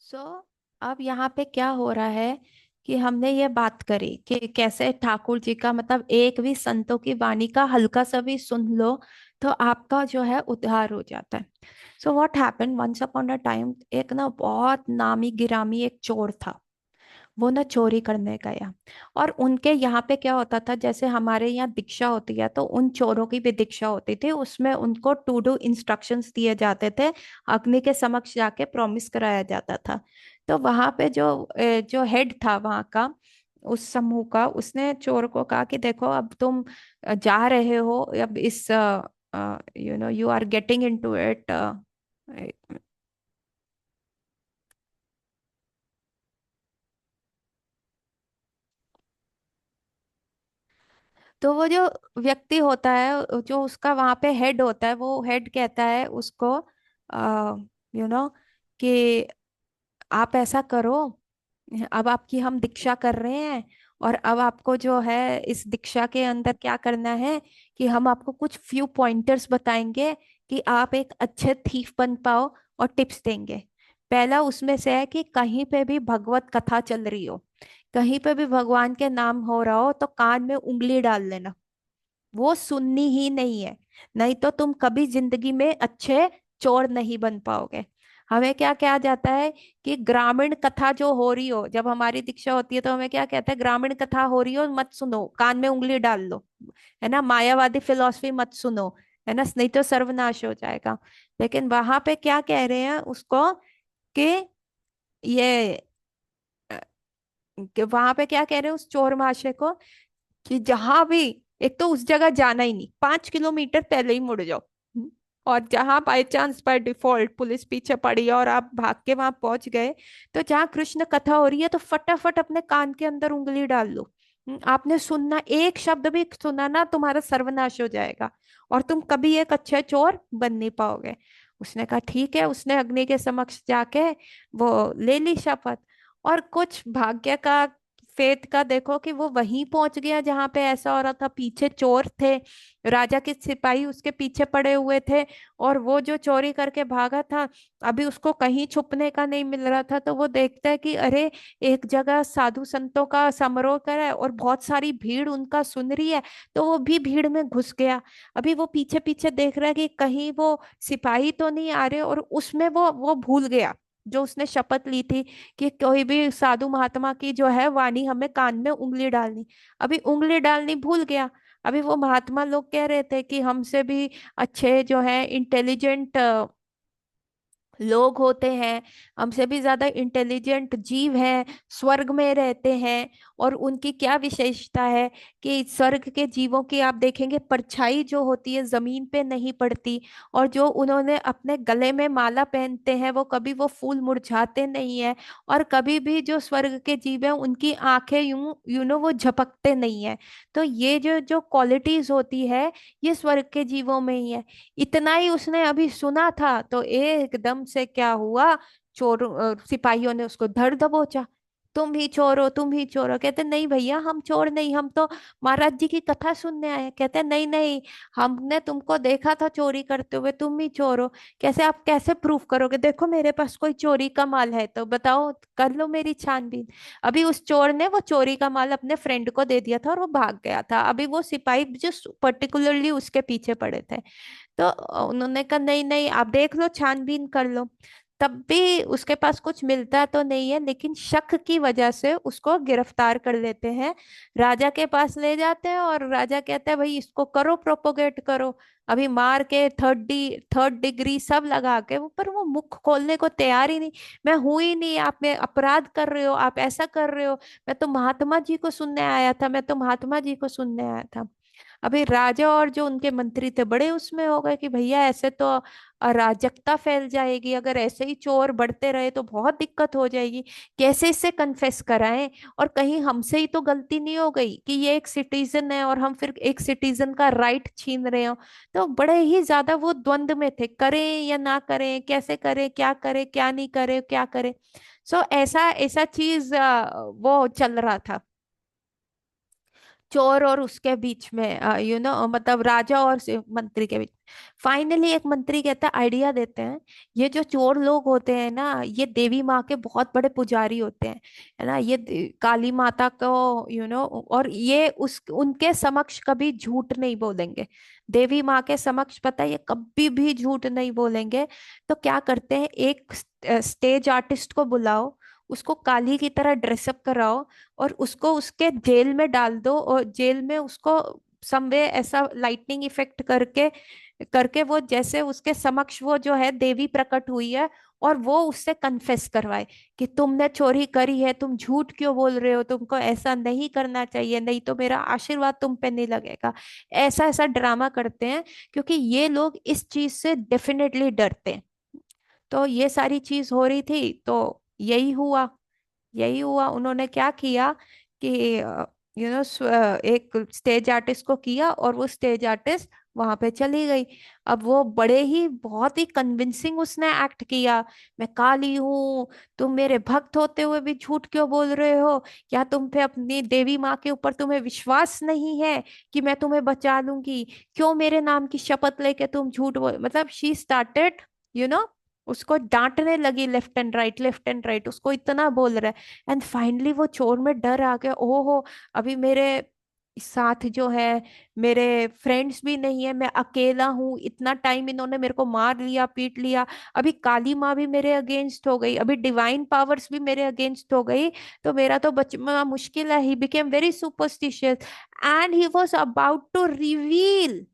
सो अब यहाँ पे क्या हो रहा है कि हमने ये बात करी कि कैसे ठाकुर जी का मतलब एक भी संतों की वाणी का हल्का सा भी सुन लो तो आपका जो है उद्धार हो जाता है। So what happened once upon a time, एक ना बहुत नामी गिरामी एक चोर था। वो ना चोरी करने गया। और उनके यहाँ पे क्या होता था, जैसे हमारे यहाँ दीक्षा होती है तो उन चोरों की भी दीक्षा होती थी, उसमें उनको टू डू इंस्ट्रक्शंस दिए जाते थे। अग्नि के समक्ष जाके प्रॉमिस कराया जाता था। तो वहां पे जो हेड था वहां का, उस समूह का, उसने चोर को कहा कि देखो अब तुम जा रहे हो, अब इस you are getting into it. तो वो जो व्यक्ति होता है, जो उसका वहां पे हेड होता है, वो हेड कहता है उसको, कि आप ऐसा करो, अब आपकी हम दीक्षा कर रहे हैं। और अब आपको जो है इस दीक्षा के अंदर क्या करना है कि हम आपको कुछ फ्यू पॉइंटर्स बताएंगे कि आप एक अच्छे थीफ बन पाओ, और टिप्स देंगे। पहला उसमें से है कि कहीं पे भी भगवत कथा चल रही हो, कहीं पे भी भगवान के नाम हो रहा हो, तो कान में उंगली डाल लेना। वो सुननी ही नहीं है, नहीं तो तुम कभी जिंदगी में अच्छे चोर नहीं बन पाओगे। हमें क्या कहा जाता है कि ग्रामीण कथा जो हो रही हो, जब हमारी दीक्षा होती है तो हमें क्या कहते हैं, ग्रामीण कथा हो रही हो मत सुनो, कान में उंगली डाल लो। है ना, मायावादी फिलॉसफी मत सुनो। है ना, नहीं तो सर्वनाश हो जाएगा। लेकिन वहां पे क्या कह रहे हैं उसको कि ये कि वहां पे क्या कह रहे हैं उस चोर महाशय को कि जहां भी, एक तो उस जगह जाना ही नहीं, 5 किलोमीटर पहले ही मुड़ जाओ। हम्म। और जहां by chance by default police पीछे पड़ी है और आप भाग के वहां पहुंच गए, तो जहां कृष्ण कथा हो रही है तो फटाफट अपने कान के अंदर उंगली डाल लो। आपने सुनना, एक शब्द भी सुना ना, तुम्हारा सर्वनाश हो जाएगा और तुम कभी एक अच्छे चोर बन नहीं पाओगे। उसने कहा ठीक है, उसने अग्नि के समक्ष जाके वो ले ली शपथ। और कुछ भाग्य का, फेत का देखो कि वो वहीं पहुंच गया जहां पे ऐसा हो रहा था। पीछे चोर थे, राजा के सिपाही उसके पीछे पड़े हुए थे, और वो जो चोरी करके भागा था, अभी उसको कहीं छुपने का नहीं मिल रहा था। तो वो देखता है कि अरे, एक जगह साधु संतों का समारोह करा है और बहुत सारी भीड़ उनका सुन रही है। तो वो भी भीड़ में घुस गया। अभी वो पीछे पीछे देख रहा है कि कहीं वो सिपाही तो नहीं आ रहे, और उसमें वो भूल गया जो उसने शपथ ली थी कि कोई भी साधु महात्मा की जो है वाणी हमें कान में उंगली डालनी। अभी उंगली डालनी भूल गया। अभी वो महात्मा लोग कह रहे थे कि हमसे भी अच्छे जो है इंटेलिजेंट लोग होते हैं, हमसे भी ज्यादा इंटेलिजेंट जीव हैं, स्वर्ग में रहते हैं। और उनकी क्या विशेषता है कि स्वर्ग के जीवों की आप देखेंगे परछाई जो होती है जमीन पे नहीं पड़ती। और जो उन्होंने अपने गले में माला पहनते हैं, वो कभी वो फूल मुरझाते नहीं है। और कभी भी जो स्वर्ग के जीव हैं उनकी आंखें यूं वो झपकते नहीं है। तो ये जो जो क्वालिटीज होती है, ये स्वर्ग के जीवों में ही है। इतना ही उसने अभी सुना था तो एकदम से क्या हुआ, चोर सिपाहियों ने उसको धर दबोचा। तुम ही चोर हो, तुम ही चोर हो। कहते नहीं भैया, हम चोर नहीं, हम तो महाराज जी की कथा सुनने आए हैं। कहते नहीं नहीं, हमने तुमको देखा था चोरी करते हुए, तुम ही चोर हो। कैसे, आप कैसे प्रूफ करोगे? देखो मेरे पास कोई चोरी का माल है तो बताओ, कर लो मेरी छानबीन। अभी उस चोर ने वो चोरी का माल अपने फ्रेंड को दे दिया था और वो भाग गया था। अभी वो सिपाही जो पर्टिकुलरली उसके पीछे पड़े थे, तो उन्होंने कहा नहीं नहीं, आप देख लो, छानबीन कर लो। तब भी उसके पास कुछ मिलता तो नहीं है, लेकिन शक की वजह से उसको गिरफ्तार कर लेते हैं। राजा के पास ले जाते हैं और राजा कहते हैं भाई इसको करो, प्रोपोगेट करो। अभी मार के थर्ड डिग्री सब लगा के, वो पर वो मुख खोलने को तैयार ही नहीं। मैं हूं ही नहीं, आप में अपराध कर रहे हो, आप ऐसा कर रहे हो। मैं तो महात्मा जी को सुनने आया था, मैं तो महात्मा जी को सुनने आया था। अभी राजा और जो उनके मंत्री थे बड़े उसमें हो गए कि भैया ऐसे तो अराजकता फैल जाएगी, अगर ऐसे ही चोर बढ़ते रहे तो बहुत दिक्कत हो जाएगी। कैसे इससे कन्फेस कराएं, और कहीं हमसे ही तो गलती नहीं हो गई कि ये एक सिटीजन है और हम फिर एक सिटीजन का राइट छीन रहे हो। तो बड़े ही ज्यादा वो द्वंद में थे, करें या ना करें, कैसे करें, क्या नहीं करें, क्या करें। सो ऐसा ऐसा चीज वो चल रहा था। चोर और उसके बीच में, मतलब राजा और मंत्री के बीच। फाइनली एक मंत्री कहता है, आइडिया देते हैं, ये जो चोर लोग होते हैं ना, ये देवी माँ के बहुत बड़े पुजारी होते हैं, है ना, ये काली माता को और ये उस उनके समक्ष कभी झूठ नहीं बोलेंगे। देवी माँ के समक्ष पता है ये कभी भी झूठ नहीं बोलेंगे। तो क्या करते हैं, एक स्टेज आर्टिस्ट को बुलाओ, उसको काली की तरह ड्रेसअप कराओ, और उसको उसके जेल में डाल दो, और जेल में उसको समवे ऐसा लाइटनिंग इफेक्ट करके करके वो जैसे उसके समक्ष वो जो है देवी प्रकट हुई है, और वो उससे कन्फेस करवाए कि तुमने चोरी करी है, तुम झूठ क्यों बोल रहे हो, तुमको ऐसा नहीं करना चाहिए, नहीं तो मेरा आशीर्वाद तुम पे नहीं लगेगा। ऐसा ऐसा ड्रामा करते हैं, क्योंकि ये लोग इस चीज से डेफिनेटली डरते हैं। तो ये सारी चीज हो रही थी, तो यही हुआ उन्होंने क्या किया कि एक स्टेज आर्टिस्ट को किया, और वो स्टेज आर्टिस्ट वहां पे चली गई। अब वो बड़े ही बहुत ही कन्विंसिंग उसने एक्ट किया, मैं काली हूँ, तुम मेरे भक्त होते हुए भी झूठ क्यों बोल रहे हो, क्या तुम पे अपनी देवी माँ के ऊपर तुम्हें विश्वास नहीं है कि मैं तुम्हें बचा लूंगी, क्यों मेरे नाम की शपथ लेके तुम झूठ बोल, मतलब शी स्टार्टेड यू नो उसको डांटने लगी, left and right, left and right, उसको इतना बोल रहा है। एंड फाइनली वो चोर में डर आ गया, ओहो, अभी मेरे साथ जो है मेरे फ्रेंड्स भी नहीं है, मैं अकेला हूँ, इतना टाइम इन्होंने मेरे को मार लिया, पीट लिया, अभी काली माँ भी मेरे अगेंस्ट हो गई, अभी डिवाइन पावर्स भी मेरे अगेंस्ट हो गई, तो मेरा तो बचना मुश्किल है। He became very superstitious, and he was about to reveal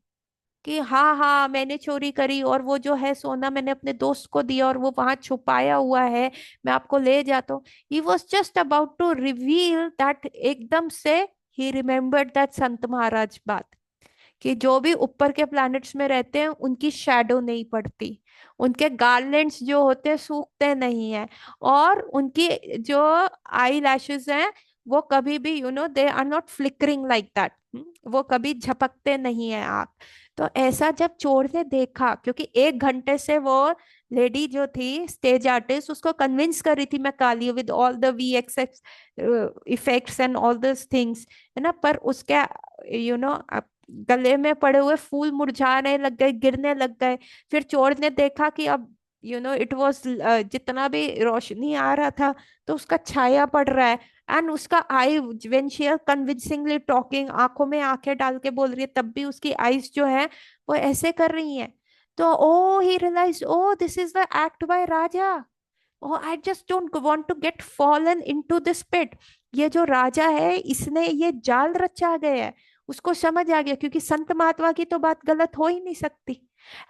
कि हाँ हाँ मैंने चोरी करी, और वो जो है सोना मैंने अपने दोस्त को दिया, और वो वहां छुपाया हुआ है, मैं आपको ले जाता हूँ। He was just about to reveal that, एकदम से ही रिमेम्बर्ड दैट संत महाराज बात, कि जो भी ऊपर के प्लैनेट्स में रहते हैं उनकी शैडो नहीं पड़ती, उनके गार्लैंड्स जो होते हैं सूखते नहीं है, और उनकी जो आई लैशेस हैं वो कभी भी they are not flickering like that, वो कभी झपकते नहीं है आप। तो ऐसा जब चोर ने देखा, क्योंकि 1 घंटे से वो लेडी जो थी स्टेज आर्टिस्ट उसको कन्विंस कर रही थी मैं Kali with all the VXX effects and all this things, है ना, पर उसके गले में पड़े हुए फूल मुरझाने लग गए, गिरने लग गए। फिर चोर ने देखा कि अब इट वाज, जितना भी रोशनी आ रहा था तो उसका छाया पड़ रहा है, एंड उसका eye when she are convincingly talking, आंखों में आंखें डाल के बोल रही है, तब भी उसकी आईज जो है वो ऐसे कर रही हैं। तो oh he realise, oh this is the act by Raja, oh I just don't want to get fallen into this pit. ये जो राजा है इसने ये जाल रचा गया है। उसको समझ आ गया, क्योंकि संत महात्मा की तो बात गलत हो ही नहीं सकती।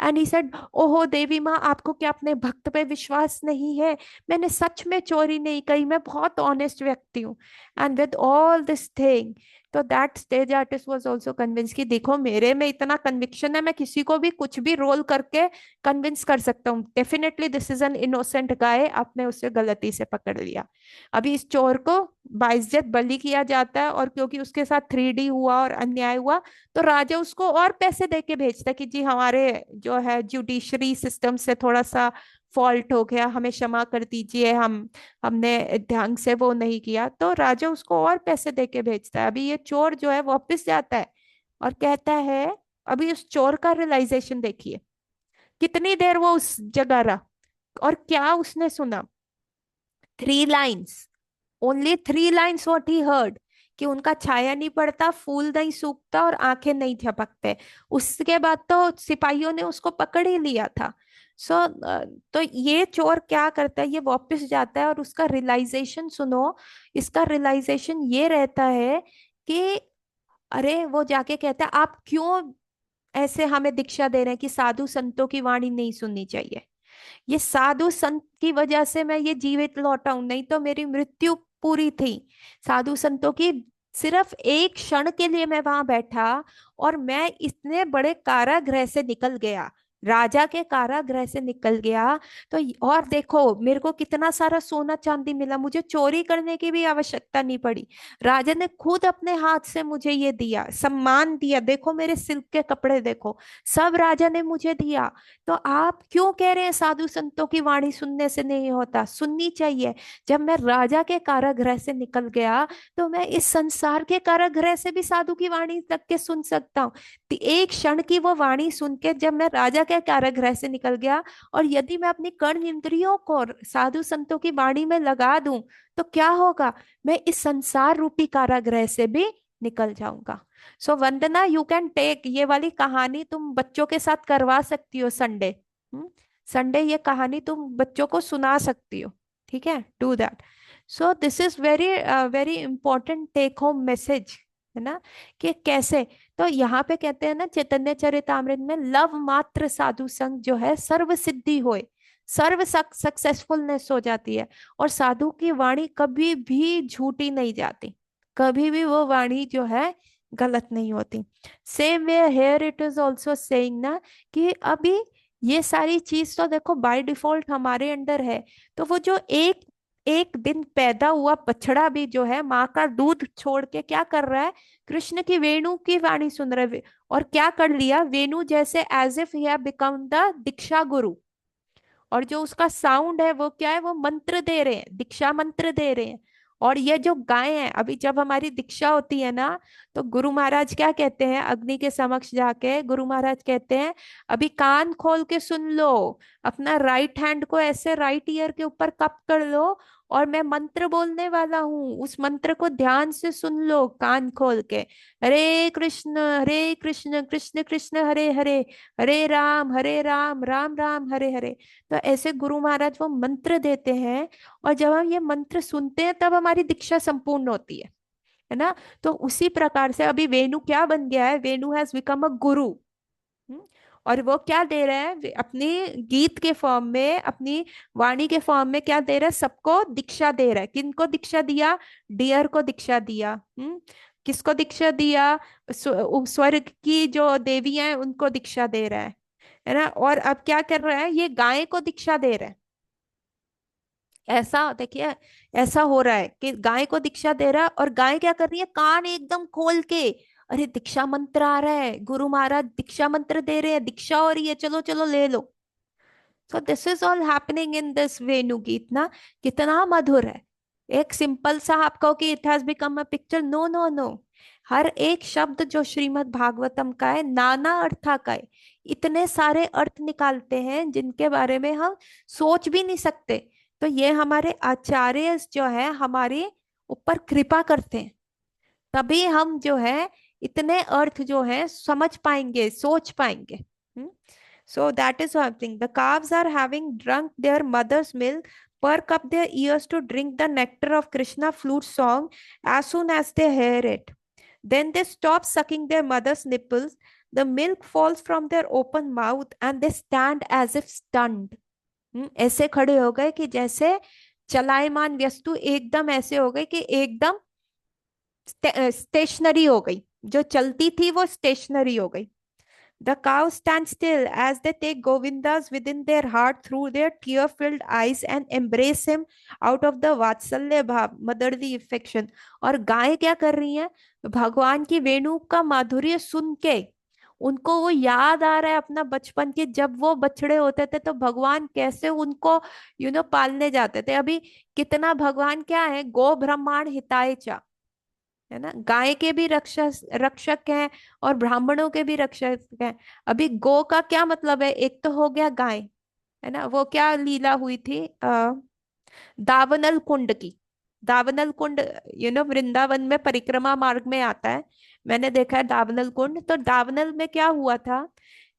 एंड ही सेड, ओहो देवी माँ, आपको क्या अपने भक्त पे विश्वास नहीं है, मैंने सच में चोरी नहीं करी, मैं बहुत ऑनेस्ट व्यक्ति हूँ। And with all this thing, तो that stage artist was also convince कि देखो मेरे में इतना कन्विक्शन है, मैं किसी को भी कुछ भी रोल करके कन्विंस कर सकता हूँ, definitely this is an innocent guy, आपने उसे गलती से पकड़ लिया। अभी इस चोर को बाइज्जत बलि किया जाता है, और क्योंकि उसके साथ 3D हुआ और अन्याय हुआ, तो राजा उसको और पैसे दे के भेजता है कि जी हमारे जो है जुडिशरी सिस्टम से थोड़ा सा फॉल्ट हो गया, हमें क्षमा कर दीजिए, हमने ढंग से वो नहीं किया, तो राजा उसको और पैसे दे के भेजता है। अभी ये चोर जो है वापस जाता है और कहता है, अभी उस चोर का रियलाइजेशन देखिए, कितनी देर वो उस जगह रहा, और क्या उसने सुना, 3 lines, only 3 lines what he heard, कि उनका छाया नहीं पड़ता, फूल नहीं सूखता, और आंखें नहीं झपकते। उसके बाद तो सिपाहियों ने उसको पकड़ ही लिया था। सो तो ये चोर क्या करता है, ये वापस जाता है, और उसका रियलाइजेशन सुनो, इसका रियलाइजेशन ये रहता है कि अरे वो जाके कहता है, आप क्यों ऐसे हमें दीक्षा दे रहे हैं कि साधु संतों की वाणी नहीं सुननी चाहिए, ये साधु संत की वजह से मैं ये जीवित लौटा हूं, नहीं तो मेरी मृत्यु पूरी थी। साधु संतों की सिर्फ एक क्षण के लिए मैं वहां बैठा, और मैं इतने बड़े कारागृह से निकल गया, राजा के कारागृह से निकल गया। तो और देखो मेरे को कितना सारा सोना चांदी मिला, मुझे चोरी करने की भी आवश्यकता नहीं पड़ी। राजा ने खुद अपने हाथ से मुझे ये दिया, सम्मान दिया, देखो मेरे सिल्क के कपड़े देखो, सब राजा ने मुझे दिया। तो आप क्यों कह रहे हैं साधु संतों की वाणी सुनने से नहीं होता? सुननी चाहिए। जब मैं राजा के कारागृह से निकल गया, तो मैं इस संसार के कारागृह से भी साधु की वाणी तक के सुन सकता हूँ। एक क्षण की वो वाणी सुन के जब मैं राजा के कारागृह से निकल गया, और यदि मैं अपनी कर्ण इंद्रियों को साधु संतों की वाणी में लगा दूं, तो क्या होगा? मैं इस संसार रूपी कारागृह से भी निकल जाऊंगा। सो वंदना, यू कैन टेक ये वाली कहानी, तुम बच्चों के साथ करवा सकती हो संडे। संडे ये कहानी तुम बच्चों को सुना सकती हो। ठीक है, do that. So this is very very important take home message, है ना, कि कैसे। तो यहाँ पे कहते हैं ना चैतन्य चरितामृत में, लव मात्र साधु संग जो है सर्व सिद्धि होए, सर्व सक्सेसफुलनेस हो जाती है। और साधु की वाणी कभी भी झूठी नहीं जाती, कभी भी वो वाणी जो है गलत नहीं होती। Same way here it is also saying ना, कि अभी ये सारी चीज तो देखो बाय डिफॉल्ट हमारे अंदर है। तो वो जो एक एक दिन पैदा हुआ बछड़ा भी जो है माँ का दूध छोड़ के क्या कर रहा है? कृष्ण की वेणु की वाणी सुन रहे। और क्या कर लिया? वेणु जैसे as if he become the दीक्षा गुरु। और जो उसका साउंड है वो क्या है? वो मंत्र दे रहे हैं, दीक्षा मंत्र दे रहे हैं। और ये जो गाय है, अभी जब हमारी दीक्षा होती है ना, तो गुरु महाराज क्या कहते हैं? अग्नि के समक्ष जाके गुरु महाराज कहते हैं, अभी कान खोल के सुन लो, अपना राइट हैंड को ऐसे राइट ईयर के ऊपर कप कर लो, और मैं मंत्र बोलने वाला हूँ, उस मंत्र को ध्यान से सुन लो कान खोल के। हरे कृष्ण कृष्ण कृष्ण हरे हरे, हरे राम राम राम हरे हरे। तो ऐसे गुरु महाराज वो मंत्र देते हैं, और जब हम ये मंत्र सुनते हैं तब हमारी दीक्षा संपूर्ण होती है ना। तो उसी प्रकार से अभी वेणु क्या बन गया है? वेणु हैज बिकम अ गुरु। हम्म, और वो क्या दे रहा है? अपनी गीत के फॉर्म में, अपनी वाणी के फॉर्म में क्या दे रहा है? सबको दीक्षा दे रहा है। किनको दीक्षा दिया? डियर को दीक्षा दिया। किसको दीक्षा दिया? स्वर्ग की जो देवी हैं उनको दीक्षा दे रहा है ना। और अब क्या कर रहा है? ये गाय को दीक्षा दे रहा है। ऐसा देखिए, ऐसा हो रहा है कि गाय को दीक्षा दे रहा है, और गाय क्या कर रही है? कान एकदम खोल के, अरे दीक्षा मंत्र आ रहा है, गुरु महाराज दीक्षा मंत्र दे रहे हैं, दीक्षा हो रही है, चलो चलो ले लो। So this is all happening in this Venu Geet ना। कितना मधुर है। एक सिंपल सा आप कहो कि it has become a picture, no no no. हर एक शब्द जो श्रीमद् भागवतम का है नाना अर्था का है। इतने सारे अर्थ निकालते हैं जिनके बारे में हम सोच भी नहीं सकते। तो ये हमारे आचार्य जो है हमारे ऊपर कृपा करते हैं, तभी हम जो है इतने अर्थ जो है समझ पाएंगे, सोच पाएंगे। So that is something, the calves are having drunk their mother's milk, perk up their ears to drink the nectar of Krishna flute song as soon as they hear it. Then they stop sucking their mother's nipples. The milk falls from their open mouth and they stand as if stunned. ऐसे खड़े हो गए कि जैसे चलायमान वस्तु एकदम ऐसे हो गई कि एकदम स्टेशनरी हो गई, जो चलती थी वो स्टेशनरी हो गई। The cows stand still as they take Govindas within their heart through their tear-filled eyes and embrace him out of the Vatsalya bhav, motherly affection. और गाय क्या कर रही है? भगवान की वेणु का माधुर्य सुन के उनको वो याद आ रहा है अपना बचपन के, जब वो बछड़े होते थे तो भगवान कैसे उनको पालने जाते थे। अभी कितना भगवान क्या है? गो ब्रह्मांड हिताय च, है ना, गाय के भी रक्षक रक्षक हैं और ब्राह्मणों के भी रक्षक हैं। अभी गो का क्या मतलब है? एक तो हो गया गाय, है ना, वो क्या लीला हुई थी दावनल कुंड की। दावनल कुंड वृंदावन में परिक्रमा मार्ग में आता है। मैंने देखा है दावनल कुंड। तो दावनल में क्या हुआ था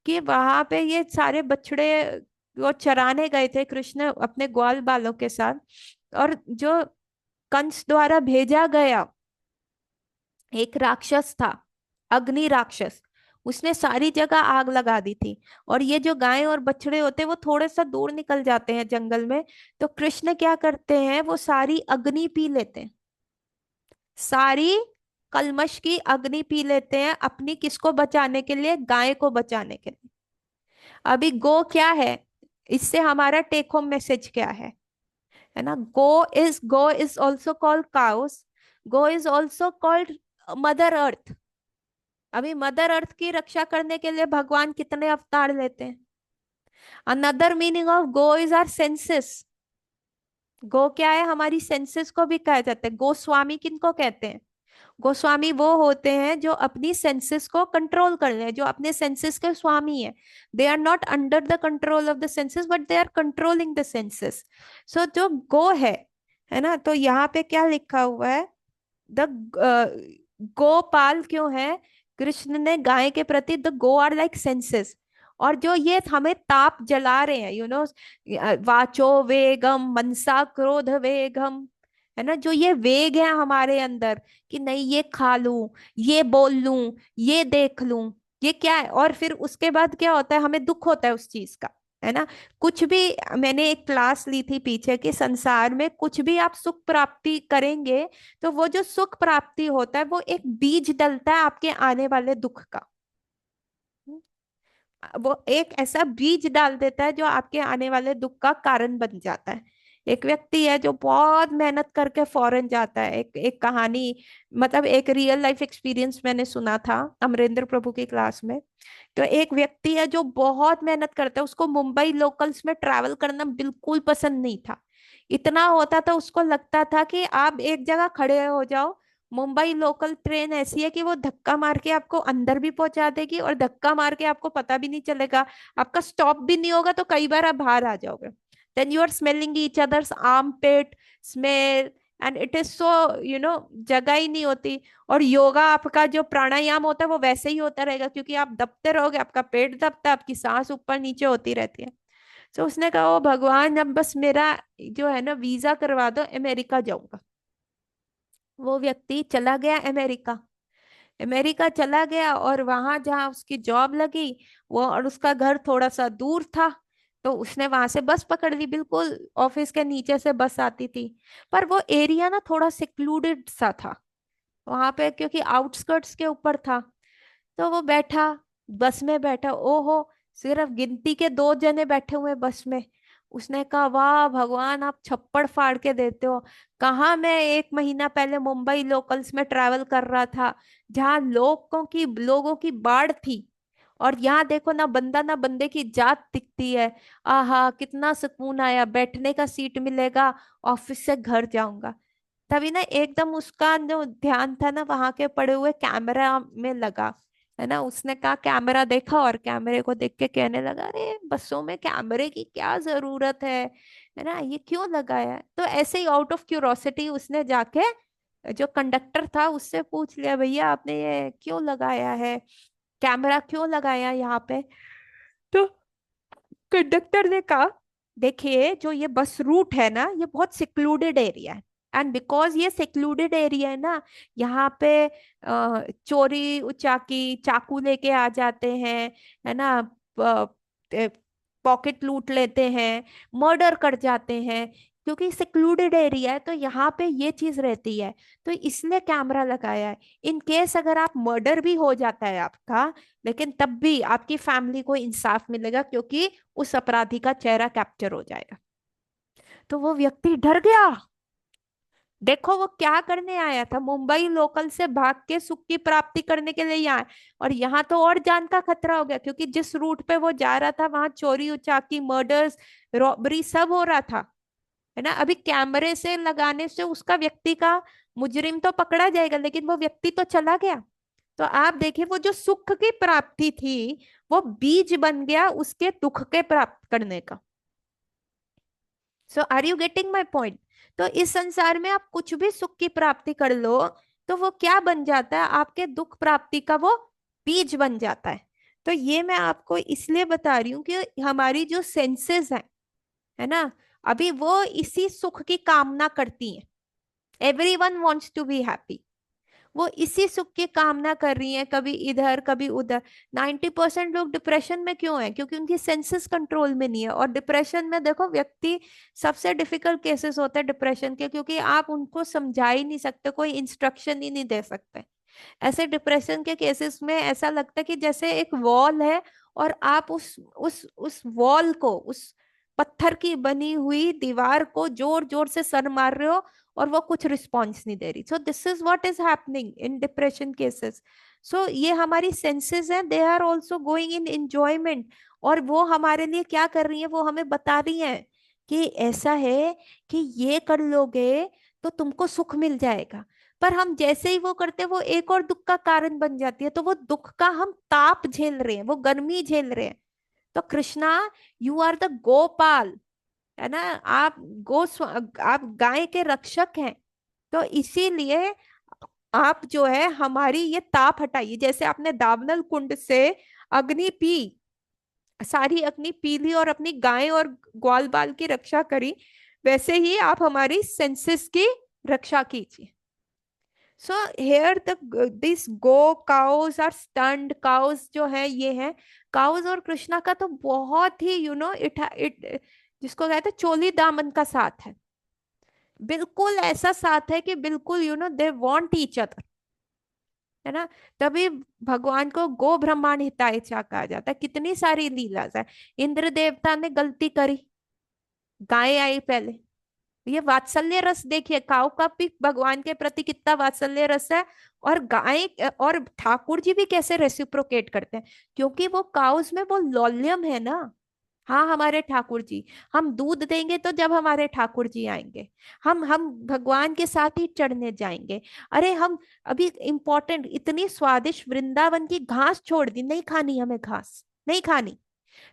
कि वहां पे ये सारे बछड़े वो चराने गए थे कृष्ण अपने ग्वाल बालों के साथ। और जो कंस द्वारा भेजा गया एक राक्षस था, अग्नि राक्षस, उसने सारी जगह आग लगा दी थी। और ये जो गाय और बछड़े होते हैं वो थोड़ा सा दूर निकल जाते हैं जंगल में। तो कृष्ण क्या करते हैं? वो सारी अग्नि पी लेते हैं, सारी कलमश की अग्नि पी लेते हैं, अपनी किसको बचाने के लिए? गाय को बचाने के लिए। अभी गो क्या है, इससे हमारा टेक होम मैसेज क्या है ना? गो इज ऑल्सो कॉल्ड काउस, गो is also called mother earth. अभी मदर अर्थ की रक्षा करने के लिए भगवान कितने अवतार लेते हैं। अनदर मीनिंग ऑफ गो इज आर सेंसेस। गो क्या है, हमारी सेंसेस को भी कहा जाता है। गोस्वामी किनको कहते हैं? गोस्वामी वो होते हैं जो अपनी सेंसेस को कंट्रोल कर ले, जो अपने सेंसेस के स्वामी है। They are not under the control of the senses, but they are controlling the senses. So जो गो है ना, तो यहाँ पे क्या लिखा हुआ है? द गोपाल क्यों है? कृष्ण ने गाय के प्रति द गो आर लाइक सेंसेस। और जो ये हमें ताप जला रहे हैं, वाचो वेगम मनसा क्रोध वेगम, है ना, जो ये वेग है हमारे अंदर कि नहीं ये खा लूं, ये बोल लूं, ये देख लूं, ये क्या है? और फिर उसके बाद क्या होता है, हमें दुख होता है उस चीज का, है ना। कुछ भी, मैंने एक क्लास ली थी पीछे कि संसार में कुछ भी आप सुख प्राप्ति करेंगे, तो वो जो सुख प्राप्ति होता है वो एक बीज डलता है आपके आने वाले दुख का। वो एक ऐसा बीज डाल देता है जो आपके आने वाले दुख का कारण बन जाता है। एक व्यक्ति है जो बहुत मेहनत करके फॉरेन जाता है, एक एक कहानी, मतलब एक रियल लाइफ एक्सपीरियंस मैंने सुना था अमरेंद्र प्रभु की क्लास में। तो एक व्यक्ति है जो बहुत मेहनत करता है, उसको मुंबई लोकल्स में ट्रैवल करना बिल्कुल पसंद नहीं था। इतना होता था, उसको लगता था कि आप एक जगह खड़े हो जाओ, मुंबई लोकल ट्रेन ऐसी है कि वो धक्का मार के आपको अंदर भी पहुंचा देगी और धक्का मार के आपको पता भी नहीं चलेगा, आपका स्टॉप भी नहीं होगा, तो कई बार आप बाहर आ जाओगे। Then you are smelling each other's armpit smell, and it is so, जगह ही नहीं होती। और योगा आपका जो प्राणायाम होता है वो वैसे ही होता रहेगा, क्योंकि आप दबते रहोगे, आपका पेट दबता है, आपकी सांस ऊपर नीचे होती रहती है। तो उसने कहा, ओ भगवान, अब बस मेरा जो है ना वीजा करवा दो, अमेरिका जाऊंगा। वो व्यक्ति चला गया अमेरिका। अमेरिका चला गया और वहां जहाँ उसकी जॉब लगी, वो और उसका घर थोड़ा सा दूर था, तो उसने वहां से बस पकड़ ली, बिल्कुल ऑफिस के नीचे से बस आती थी। पर वो एरिया ना थोड़ा सिक्लूडेड सा था वहां पे, क्योंकि आउटस्कर्ट्स के ऊपर था। तो वो बैठा, बस में बैठा, ओहो, सिर्फ गिनती के 2 जने बैठे हुए बस में। उसने कहा, वाह भगवान, आप छप्पड़ फाड़ के देते हो। कहाँ मैं 1 महीना पहले मुंबई लोकल्स में ट्रैवल कर रहा था, जहाँ लोगों की बाढ़ थी, और यहाँ देखो ना बंदा ना बंदे की जात दिखती है। आहा, कितना सुकून आया, बैठने का सीट मिलेगा, ऑफिस से घर जाऊंगा। तभी ना एकदम उसका जो ध्यान था ना वहां के पड़े हुए कैमरा में लगा, है ना। उसने कहा, कैमरा देखा और कैमरे को देख के कहने लगा, अरे बसों में कैमरे की क्या जरूरत है ना, ये क्यों लगाया है? तो ऐसे ही आउट ऑफ क्यूरोसिटी उसने जाके जो कंडक्टर था उससे पूछ लिया, भैया आपने ये क्यों लगाया है, कैमरा क्यों लगाया यहाँ पे? तो कंडक्टर ने कहा, देखिए जो ये बस रूट है ना, ये बहुत सिक्लूडेड एरिया है, एंड बिकॉज ये सिक्लूडेड एरिया है ना, यहाँ पे चोरी उचाकी चाकू लेके आ जाते हैं, है ना, पॉकेट लूट लेते हैं, मर्डर कर जाते हैं, क्योंकि सिक्लूडेड एरिया है तो यहाँ पे ये चीज रहती है। तो इसलिए कैमरा लगाया है, इन केस अगर आप मर्डर भी हो जाता है आपका, लेकिन तब भी आपकी फैमिली को इंसाफ मिलेगा, क्योंकि उस अपराधी का चेहरा कैप्चर हो जाएगा। तो वो व्यक्ति डर गया। देखो वो क्या करने आया था, मुंबई लोकल से भाग के सुख की प्राप्ति करने के लिए यहाँ, और यहाँ तो और जान का खतरा हो गया, क्योंकि जिस रूट पे वो जा रहा था वहां चोरी उचाकी मर्डर्स रॉबरी सब हो रहा था, है ना। अभी कैमरे से लगाने से उसका व्यक्ति का मुजरिम तो पकड़ा जाएगा, लेकिन वो व्यक्ति तो चला गया। तो आप देखिए, वो जो सुख की प्राप्ति थी वो बीज बन गया उसके दुख के प्राप्त करने का। So are you getting my point? तो इस संसार में आप कुछ भी सुख की प्राप्ति कर लो, तो वो क्या बन जाता है, आपके दुख प्राप्ति का वो बीज बन जाता है। तो ये मैं आपको इसलिए बता रही हूँ कि हमारी जो सेंसेस है ना, अभी वो इसी सुख की कामना करती हैं। Everyone wants to be happy, वो इसी सुख की कामना कर रही हैं, कभी इधर कभी उधर। 90% लोग डिप्रेशन में क्यों है? क्योंकि उनकी सेंसेस कंट्रोल में नहीं है। और डिप्रेशन में देखो व्यक्ति, सबसे डिफिकल्ट केसेस होते हैं डिप्रेशन के, क्योंकि आप उनको समझा ही नहीं सकते, कोई इंस्ट्रक्शन ही नहीं दे सकते। ऐसे डिप्रेशन के केसेस में ऐसा लगता है कि जैसे एक वॉल है और आप उस वॉल को, उस पत्थर की बनी हुई दीवार को जोर जोर से सर मार रहे हो और वो कुछ रिस्पॉन्स नहीं दे रही। So this is what is happening in depression cases. So ये हमारी सेंसेस हैं, they are also going in enjoyment. और वो हमारे लिए क्या कर रही है, वो हमें बता रही है कि ऐसा है कि ये कर लोगे तो तुमको सुख मिल जाएगा। पर हम जैसे ही वो करते हैं, वो एक और दुख का कारण बन जाती है। तो वो दुख का हम ताप झेल रहे हैं, वो गर्मी झेल रहे हैं। तो Krishna, you are the Gopal, है ना, आप आप गाय के रक्षक हैं। तो इसीलिए आप जो है हमारी ये ताप हटाइए। जैसे आपने दावनल कुंड से अग्नि पी, सारी अग्नि पी ली और अपनी गाय और ग्वाल बाल की रक्षा करी, वैसे ही आप हमारी सेंसेस की रक्षा कीजिए। सो हेयर द दिस गो काउस आर स्टंड काउस जो है ये है। काउस और कृष्णा का तो बहुत ही इट जिसको कहते हैं चोली दामन का साथ है। बिल्कुल ऐसा साथ है कि बिल्कुल दे वांट ईच अदर, है ना। तभी भगवान को गो ब्रह्मांड हिताय कहा जाता है। कितनी सारी लीला है। इंद्र देवता ने गलती करी, गाय आई पहले। ये वात्सल्य रस देखिए, काऊ का भी भगवान के प्रति कितना वात्सल्य रस है। और गाय और ठाकुर जी भी कैसे रेसिप्रोकेट करते हैं, क्योंकि वो काउस में वो लॉल्यम है ना। हाँ हमारे ठाकुर जी, हम दूध देंगे तो जब हमारे ठाकुर जी आएंगे, हम भगवान के साथ ही चढ़ने जाएंगे। अरे हम अभी इम्पोर्टेंट, इतनी स्वादिष्ट वृंदावन की घास छोड़ दी, नहीं खानी हमें घास, नहीं खानी।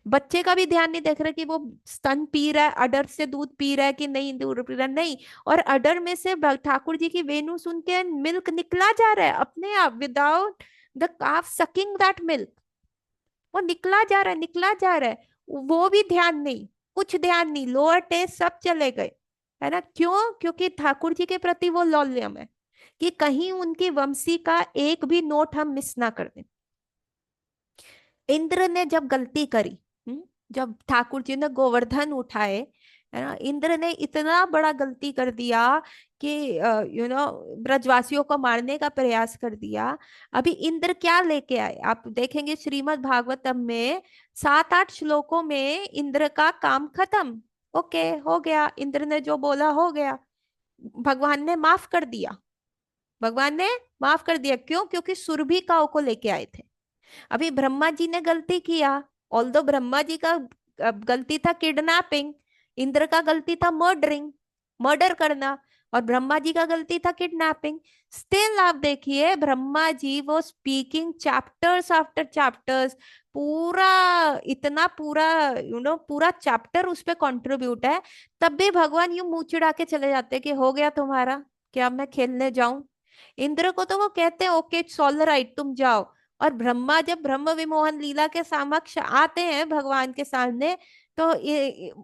बच्चे का भी ध्यान नहीं देख रहे कि वो स्तन पी रहा है, अडर से दूध पी रहा है कि नहीं, दूध पी रहा है नहीं। और अडर में से ठाकुर जी की वेणु सुन के मिल्क निकला जा रहा है अपने आप, without the calf sucking that milk. वो निकला जा रहा है, निकला जा रहा है। वो भी ध्यान नहीं, कुछ ध्यान नहीं, लोअर टेस्ट सब चले गए, है ना। क्यों? क्योंकि ठाकुर जी के प्रति वो लौल्यम है कि कहीं उनकी वंशी का एक भी नोट हम मिस ना कर दें। इंद्र ने जब गलती करी, जब ठाकुर जी ने गोवर्धन उठाए, है ना, इंद्र ने इतना बड़ा गलती कर दिया कि ब्रजवासियों को मारने का प्रयास कर दिया। अभी इंद्र क्या लेके आए, आप देखेंगे श्रीमद् भागवतम में 7-8 श्लोकों में इंद्र का काम खत्म। ओके, हो गया, इंद्र ने जो बोला हो गया। भगवान ने माफ कर दिया, भगवान ने माफ कर दिया। क्यों? क्योंकि सुरभि काव को लेके आए थे। अभी ब्रह्मा जी ने गलती किया, ऑल्दो ब्रह्मा जी का गलती था किडनैपिंग, इंद्र का गलती था मर्डरिंग, मर्डर करना, और ब्रह्मा जी का गलती था किडनैपिंग। स्टिल आप देखिए ब्रह्मा जी वो स्पीकिंग चैप्टर्स आफ्टर चैप्टर्स, पूरा इतना पूरा पूरा चैप्टर उस पे कंट्रीब्यूट है। तब भी भगवान यूं मुंह चिढ़ा के चले जाते कि हो गया तुम्हारा, क्या मैं खेलने जाऊं। इंद्र को तो वो कहते हैं ओके इट्स ऑल राइट तुम जाओ। और ब्रह्मा जब ब्रह्म विमोहन लीला के समक्ष आते हैं भगवान के सामने, तो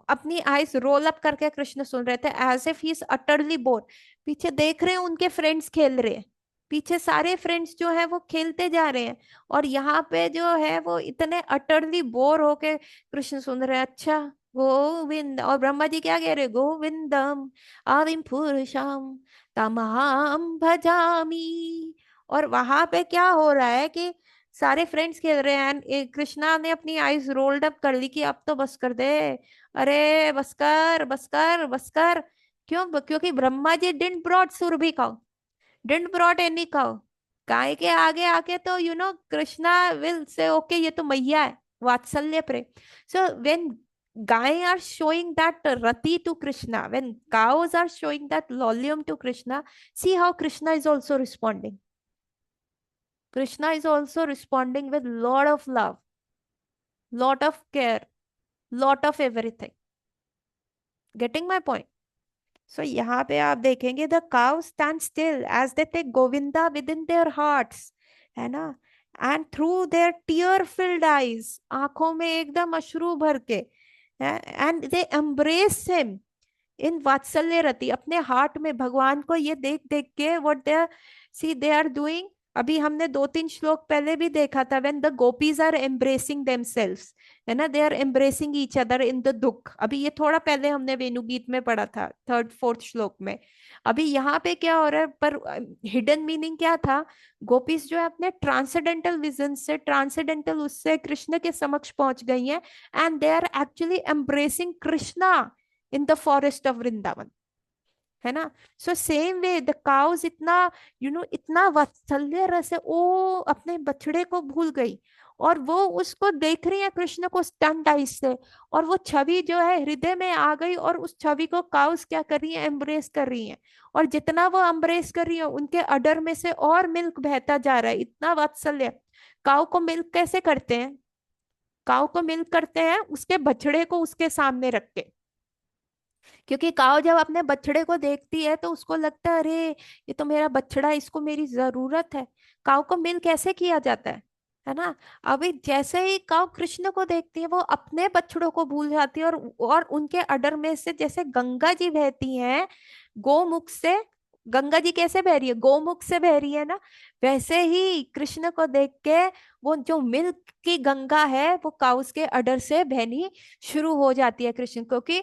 अपनी आईज रोल अप करके कृष्ण सुन रहे थे, as if he is utterly bore. पीछे देख रहे हैं उनके फ्रेंड्स खेल रहे हैं, पीछे सारे फ्रेंड्स जो है वो खेलते जा रहे हैं, और यहाँ पे जो है वो इतने अटरली बोर होके कृष्ण सुन रहे हैं। अच्छा, गोविंद, और ब्रह्मा जी क्या कह रहे हैं, गोविंदम आदिम पुरुषम तमाम भजामी। और वहां पे क्या हो रहा है कि सारे फ्रेंड्स खेल रहे हैं, कृष्णा ने अपनी आईज रोल्ड अप कर ली कि अब तो बस कर दे, अरे बस कर, बस कर, बस कर। क्यों? क्योंकि Brahma ji didn't brought Surabhi cow, didn't brought any cow. गाय के आगे आके तो कृष्णा विल से ओके ये तो मैया है, वात्सल्य प्रेम। सो व्हेन गाय are showing that rati to Krishna, when cows are showing that lolium to Krishna, see how Krishna is also responding. Krishna is also responding with lot of love, lot of care, lot of everything. Getting my point? So यहाँ पे आप देखेंगे the cows stand still as they take Govinda within their hearts, है ना, and through their tear-filled eyes, आंखों में एकदम अश्रु भर के, and they embrace him इन वात्सल्य रति, अपने हार्ट में भगवान को ये देख देख के what they are, see they are doing. अभी हमने 2-3 श्लोक पहले भी देखा था, when the gopis are embracing themselves, है ना, they are embracing each other in the दुख। अभी ये थोड़ा पहले हमने वेणुगीत में पढ़ा था, थर्ड फोर्थ श्लोक में। अभी यहाँ पे क्या हो रहा है, पर हिडन मीनिंग क्या था, गोपीस जो है अपने ट्रांसेंडेंटल विजन से, ट्रांसेंडेंटल उससे कृष्ण के समक्ष पहुंच गई हैं, and they are actually embracing Krishna in the forest of Vrindavan, है ना। So same way the cows इतना, इतना वात्सल्य रस है, वो अपने बछड़े को भूल गई, और वो उसको देख रही है कृष्ण को स्टंट आइज से, और वो छवि जो है हृदय में आ गई, और उस छवि को काउस क्या कर रही है, एम्ब्रेस कर रही है। और जितना वो एम्ब्रेस कर रही है, उनके अडर में से और मिल्क बहता जा रहा है, इतना वात्सल्य। काउ को मिल्क कैसे करते हैं, काउ को मिल्क करते हैं उसके बछड़े को उसके सामने रख के, क्योंकि काव जब अपने बछड़े को देखती है तो उसको लगता है, अरे ये तो मेरा बछड़ा है, इसको मेरी जरूरत है। काव को मिल कैसे किया जाता है ना। अभी जैसे ही काव कृष्ण को देखती है, वो अपने बछड़ों को भूल जाती है, और उनके अडर में से जैसे गंगा जी बहती हैं गोमुख से, गंगा जी कैसे बह रही है, गोमुख से बह रही है ना, वैसे ही कृष्ण को देख के वो जो मिल्क की गंगा है वो काउस के अडर से बहनी शुरू हो जाती है कृष्ण को, कि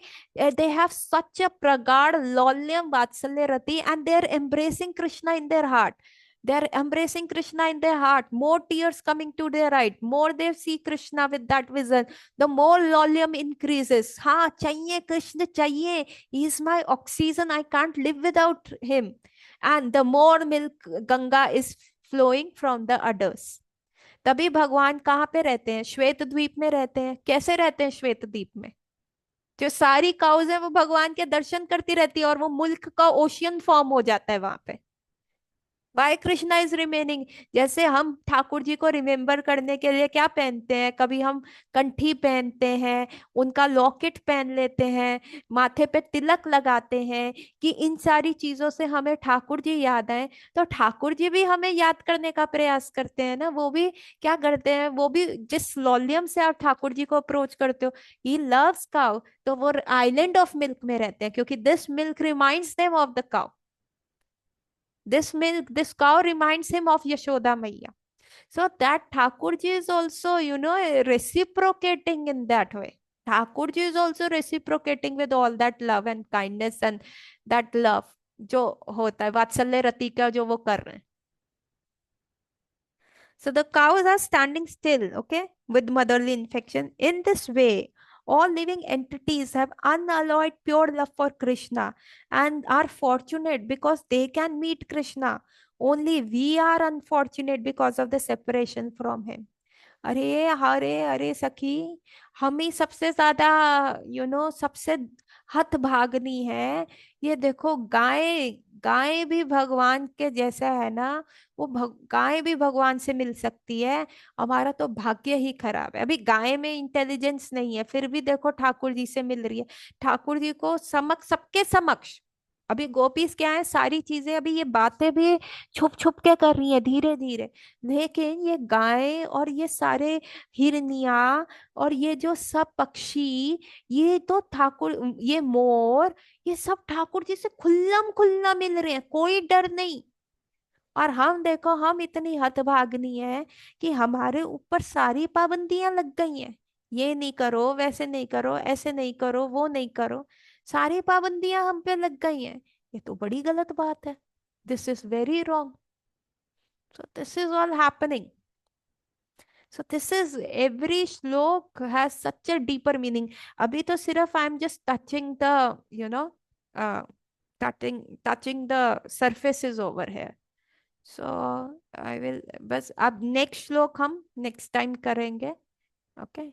they have such a pragad lolyam vatsalya rati, and they are embracing Krishna in their heart. They are embracing Krishna in their heart. More tears coming to their eyes, more they see Krishna with that vision, the more lolyam increases. हाँ चाहिए कृष्ण चाहिए, he is my oxygen, I can't live without him. And the more milk Ganga is flowing from the udders. तभी भगवान कहाँ पे रहते हैं, श्वेत द्वीप में रहते हैं। कैसे रहते हैं श्वेत द्वीप में, जो सारी काउज है वो भगवान के दर्शन करती रहती है, और वो मुल्क का ओशियन फॉर्म हो जाता है वहां पे। Why Krishna is remaining. जैसे हम ठाकुर जी को रिमेम्बर करने के लिए क्या पहनते हैं, कभी हम कंठी पहनते हैं, उनका लॉकेट पहन लेते हैं, माथे पे तिलक लगाते हैं, कि इन सारी चीजों से हमें ठाकुर जी याद आए। तो ठाकुर जी भी हमें याद करने का प्रयास करते हैं ना, वो भी क्या करते हैं, वो भी जिस लॉलियम से आप ठाकुर जी को अप्रोच करते हो, ही लव्स काउ, तो वो आइलैंड ऑफ मिल्क में रहते हैं, क्योंकि this milk reminds them of the cow, this milk, this cow reminds him of Yashoda Maiya. So that Thakurji is also, reciprocating in that way. Thakurji is also reciprocating with all that love and kindness and that love जो होता है, वात्सल्य रति का जो वो कर रहे हैं। So the cows are standing still, okay, with motherly infection. In this way, all living entities have unalloyed pure love for Krishna and are fortunate because they can meet Krishna. Only we are unfortunate because of the separation from him. अरे अरे अरे सखी, हम ही सबसे ज्यादा, सबसे हतभागनी है। ये देखो गाय, गाय भी भगवान के जैसा है ना, वो गाय भी भगवान से मिल सकती है। हमारा तो भाग्य ही खराब है, अभी गाय में इंटेलिजेंस नहीं है, फिर भी देखो ठाकुर जी से मिल रही है, ठाकुर जी को समक्ष, सबके समक्ष। अभी गोपीस क्या है, सारी चीजें, अभी ये बातें भी छुप छुप के कर रही है धीरे धीरे, लेकिन ये गाय और ये सारे हिरनिया और ये जो सब पक्षी, ये तो ठाकुर, ये मोर, ये सब ठाकुर जी से खुल्लम खुल्ला मिल रहे हैं, कोई डर नहीं। और हम देखो, हम इतनी हतभागनी है कि हमारे ऊपर सारी पाबंदियां लग गई हैं, ये नहीं करो, वैसे नहीं करो, ऐसे नहीं करो, वो नहीं करो, सारी पाबंदियां हम पे लग गई हैं। ये तो बड़ी गलत बात है, this is very wrong. So this is all happening. So this is, every shlok has such a deeper meaning. अभी तो सिर्फ I am just touching the, uh, touching the surfaces over here. So I will, बस अब next श्लोक हम next time करेंगे. Okay.